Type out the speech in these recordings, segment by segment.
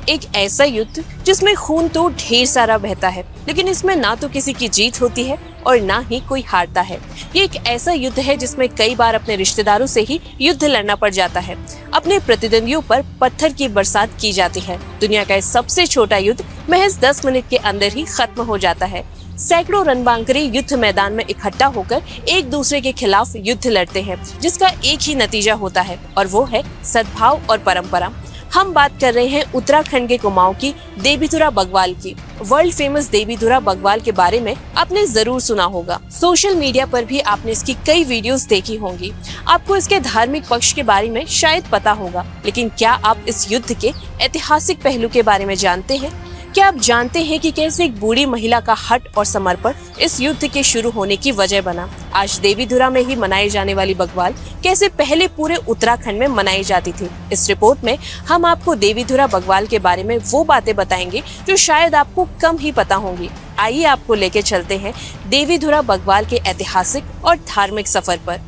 एक ऐसा युद्ध जिसमें खून तो ढेर सारा बहता है, लेकिन इसमें ना तो किसी की जीत होती है और ना ही कोई हारता है। ये एक ऐसा युद्ध है जिसमें कई बार अपने रिश्तेदारों से ही युद्ध लड़ना पड़ जाता है। अपने प्रतिद्वंदियों पर पत्थर की बरसात की जाती है। दुनिया का सबसे छोटा युद्ध महज 10 मिनट के अंदर ही खत्म हो जाता है। सैकड़ों रणबांकुरे युद्ध मैदान में इकट्ठा होकर एक दूसरे के खिलाफ युद्ध लड़ते हैं, जिसका एक ही नतीजा होता है और वो है सद्भाव और परंपरा। हम बात कर रहे हैं उत्तराखंड के कुमाऊं की देवीधुरा बगवाल की। वर्ल्ड फेमस देवीधुरा बगवाल के बारे में आपने जरूर सुना होगा। सोशल मीडिया पर भी आपने इसकी कई वीडियोस देखी होंगी। आपको इसके धार्मिक पक्ष के बारे में शायद पता होगा, लेकिन क्या आप इस युद्ध के ऐतिहासिक पहलू के बारे में जानते हैं? क्या आप जानते हैं कि कैसे एक बूढ़ी महिला का हट और समर्पण इस युद्ध के शुरू होने की वजह बना? आज देवीधुरा में ही मनाई जाने वाली बगवाल कैसे पहले पूरे उत्तराखंड में मनाई जाती थी। इस रिपोर्ट में हम आपको देवीधुरा बगवाल के बारे में वो बातें बताएंगे जो शायद आपको कम ही पता होंगी। आइए आपको लेके चलते हैं देवीधुरा बगवाल के ऐतिहासिक और धार्मिक सफर पर।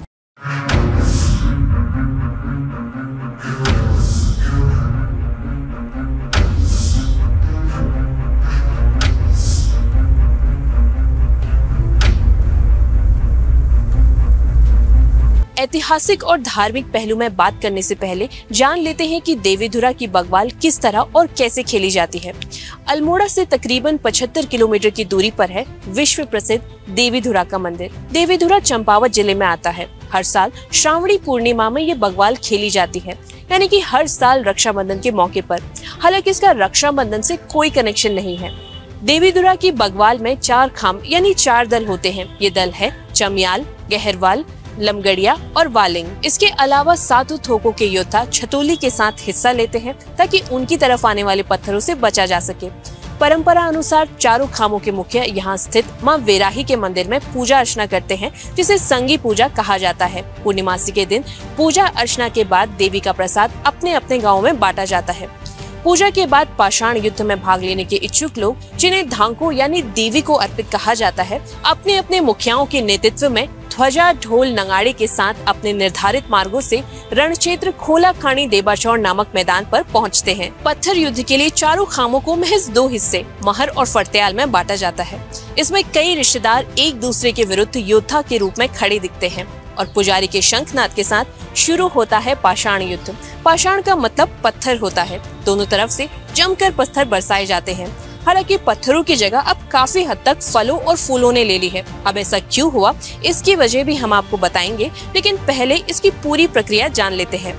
ऐतिहासिक और धार्मिक पहलू में बात करने से पहले जान लेते हैं कि देवीधुरा की बगवाल किस तरह और कैसे खेली जाती है। अल्मोड़ा से तकरीबन 75 किलोमीटर की दूरी पर है विश्व प्रसिद्ध देवीधुरा का मंदिर। देवीधुरा चंपावत जिले में आता है। हर साल श्रावणी पूर्णिमा में ये बगवाल खेली जाती है, यानी कि हर साल रक्षाबंधन के मौके पर। हालांकि इसका रक्षाबंधन से कोई कनेक्शन नहीं है। देवीधुरा की बगवाल में 4 खाम यानी 4 दल होते हैं। ये दल है चमियाल, गहरवाल, लमगड़िया और वालिंग। इसके अलावा 7 थोकों के योद्धा छतोली के साथ हिस्सा लेते हैं ताकि उनकी तरफ आने वाले पत्थरों से बचा जा सके। परंपरा अनुसार चारों खामों के मुखिया यहाँ स्थित मां वेराही के मंदिर में पूजा अर्चना करते हैं, जिसे संगी पूजा कहा जाता है। पूर्णिमासी के दिन पूजा अर्चना के बाद देवी का प्रसाद अपने अपने गाँव में बांटा जाता है। पूजा के बाद पाषाण युद्ध में भाग लेने के इच्छुक लोग, जिन्हें धांको यानी देवी को अर्पित कहा जाता है, अपने अपने मुखियाओं के नेतृत्व में ध्वजा, ढोल, नगाड़े के साथ अपने निर्धारित मार्गों से रण क्षेत्र खोला खानी देबाचौर नामक मैदान पर पहुंचते हैं। पत्थर युद्ध के लिए चारों खामों को महज 2 हिस्से महर और फरत्याल में बांटा जाता है। इसमें कई रिश्तेदार एक दूसरे के विरुद्ध योद्धा के रूप में खड़े दिखते हैं और पुजारी के शंखनाद के साथ शुरू होता है पाषाण युद्ध। पाषाण का मतलब पत्थर होता है। दोनों तरफ से जमकर पत्थर बरसाए जाते हैं। हालांकि पत्थरों की जगह अब काफी हद तक फलों और फूलों ने ले ली है। अब ऐसा क्यों हुआ, इसकी वजह भी हम आपको बताएंगे, लेकिन पहले इसकी पूरी प्रक्रिया जान लेते हैं।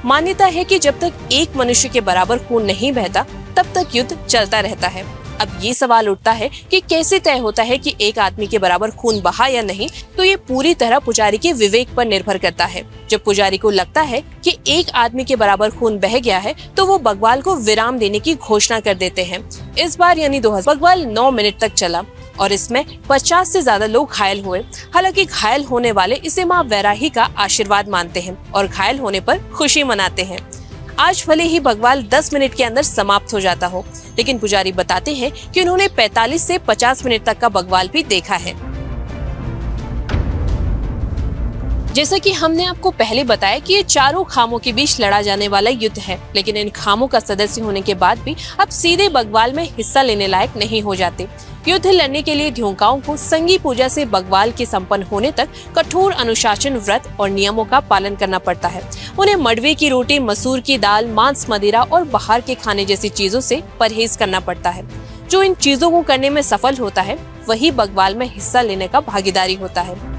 मान्यता है कि जब तक एक मनुष्य के बराबर खून नहीं बहता, तब तक युद्ध चलता रहता है। अब ये सवाल उठता है कि कैसे तय होता है कि एक आदमी के बराबर खून बहा या नहीं? तो ये पूरी तरह पुजारी के विवेक पर निर्भर करता है। जब पुजारी को लगता है कि एक आदमी के बराबर खून बह गया है, तो वो बगवाल को विराम देने की घोषणा कर देते हैं। इस बार यानी 2000 बगवाल 9 मिनट तक चला और इसमें 50 से ज्यादा लोग घायल हुए। हालांकि घायल होने वाले इसे मां वैराही का आशीर्वाद मानते हैं और घायल होने पर खुशी मनाते हैं। आज भले ही बगवाल 10 मिनट के अंदर समाप्त हो जाता हो, लेकिन पुजारी बताते हैं कि उन्होंने 45 से 50 मिनट तक का बगवाल भी देखा है। जैसा कि हमने आपको पहले बताया कि ये चारों खामों के बीच लड़ा जाने वाला युद्ध है, लेकिन इन खामों का सदस्य होने के बाद भी अब सीधे बगवाल में हिस्सा लेने लायक नहीं हो जाते। युद्ध लड़ने के लिए ढोंकाओं को संगी पूजा से बगवाल के संपन्न होने तक कठोर अनुशासन, व्रत और नियमों का पालन करना पड़ता है। उन्हें मडवे की रोटी, मसूर की दाल, मांस, मदिरा और बाहर के खाने जैसी चीजों से परहेज करना पड़ता है। जो इन चीजों को करने में सफल होता है, वही बगवाल में हिस्सा लेने का भागीदारी होता है।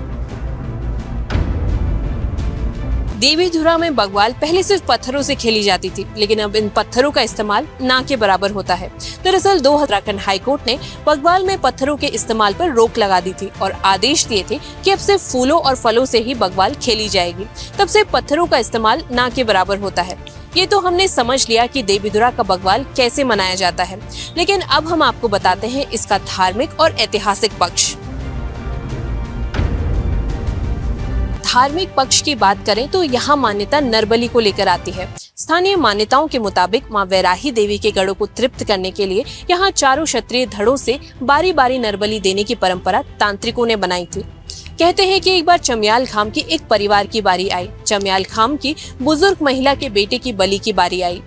देवीधुरा में बगवाल पहले सिर्फ पत्थरों से खेली जाती थी, लेकिन अब इन पत्थरों का इस्तेमाल ना के बराबर होता है। दरअसल 2000 उत्तराखंड हाईकोर्ट ने बगवाल में पत्थरों के इस्तेमाल पर रोक लगा दी थी और आदेश दिए थे कि अब सिर्फ फूलों और फलों से ही बगवाल खेली जाएगी। तब से पत्थरों का इस्तेमाल ना के बराबर होता है। ये तो हमने समझ लिया कि देवीधुरा का बगवाल कैसे मनाया जाता है, लेकिन अब हम आपको बताते हैं इसका धार्मिक और ऐतिहासिक पक्ष। धार्मिक पक्ष की बात करें तो यहाँ मान्यता नरबली को लेकर आती है। स्थानीय मान्यताओं के मुताबिक मां वैराही देवी के गढ़ों को तृप्त करने के लिए यहाँ चारों क्षत्रिय धड़ों से बारी बारी नरबली देने की परंपरा तांत्रिकों ने बनाई थी। कहते हैं कि एक बार चमियाल खाम की एक परिवार की बारी आई। चमियाल खाम की बुजुर्ग महिला के बेटे की बलि की बारी आई।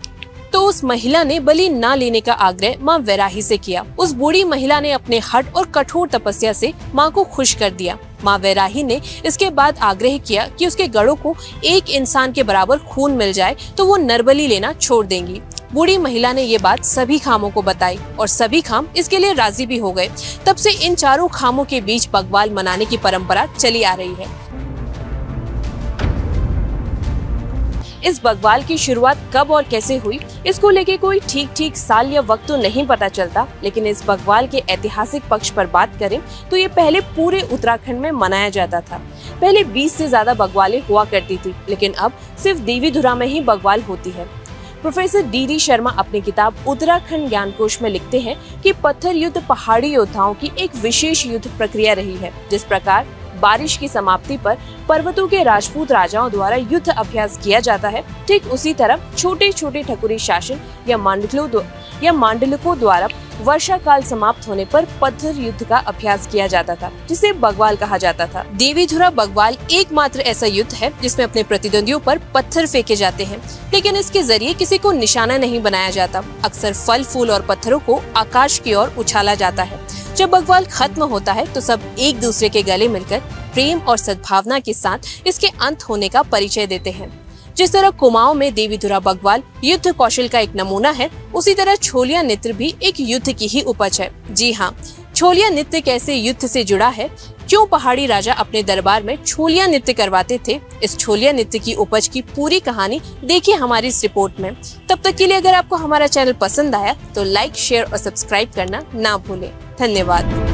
तो उस महिला ने बलि न लेने का आग्रह माँ वैराही से किया। उस बूढ़ी महिला ने अपने हठ और कठोर तपस्या से माँ को खुश कर दिया। माँ वैराही ने इसके बाद आग्रह किया कि उसके गढ़ों को एक इंसान के बराबर खून मिल जाए तो वो नरबलि लेना छोड़ देंगी। बूढ़ी महिला ने ये बात सभी खामों को बताई और सभी खाम इसके लिए राजी भी हो गए। तब से इन चारों खामों के बीच बग्वाल मनाने की परंपरा चली आ रही है। इस बग्वाल की शुरुआत कब और कैसे हुई, इसको लेके कोई ठीक साल या वक्त तो नहीं पता चलता, लेकिन इस बग्वाल के ऐतिहासिक पक्ष पर बात करें तो ये पहले पूरे उत्तराखंड में मनाया जाता था। पहले 20 से ज्यादा बग्वालें हुआ करती थी, लेकिन अब सिर्फ देवीधुरा में ही बग्वाल होती है। प्रोफेसर डी शर्मा अपनी किताब उत्तराखंड ज्ञानकोश में लिखते हैं कि पत्थर युद्ध पहाड़ी योद्धाओं की एक विशेष युद्ध प्रक्रिया रही है। जिस प्रकार बारिश की समाप्ति पर पर्वतों के राजपूत राजाओं द्वारा युद्ध अभ्यास किया जाता है, ठीक उसी तरह छोटे छोटे ठकुरी शासन या मांडलिकों द्वारा वर्षा काल समाप्त होने पर पत्थर युद्ध का अभ्यास किया जाता था, जिसे बग्वाल कहा जाता था। देवीधुरा बग्वाल एकमात्र ऐसा युद्ध है जिसमें अपने प्रतिद्वंदियों पर पत्थर फेंके जाते हैं, लेकिन इसके जरिए किसी को निशाना नहीं बनाया जाता। अक्सर फल फूल और पत्थरों को आकाश की ओर उछाला जाता है। जब बग्वाल खत्म होता है तो सब एक दूसरे के गले मिलकर प्रेम और सद्भावना के साथ इसके अंत होने का परिचय देते हैं। जिस तरह कुमाऊं में देवीधुरा बग्वाल युद्ध कौशल का एक नमूना है, उसी तरह छोलिया नृत्य भी एक युद्ध की ही उपज है। जी हाँ, छोलिया नृत्य कैसे युद्ध से जुड़ा है, क्यों पहाड़ी राजा अपने दरबार में छोलिया नृत्य करवाते थे, इस छोलिया नृत्य की उपज की पूरी कहानी देखिए हमारी इस रिपोर्ट में। तब तक के लिए अगर आपको हमारा चैनल पसंद आया तो लाइक, शेयर और सब्सक्राइब करना ना भूलें। धन्यवाद।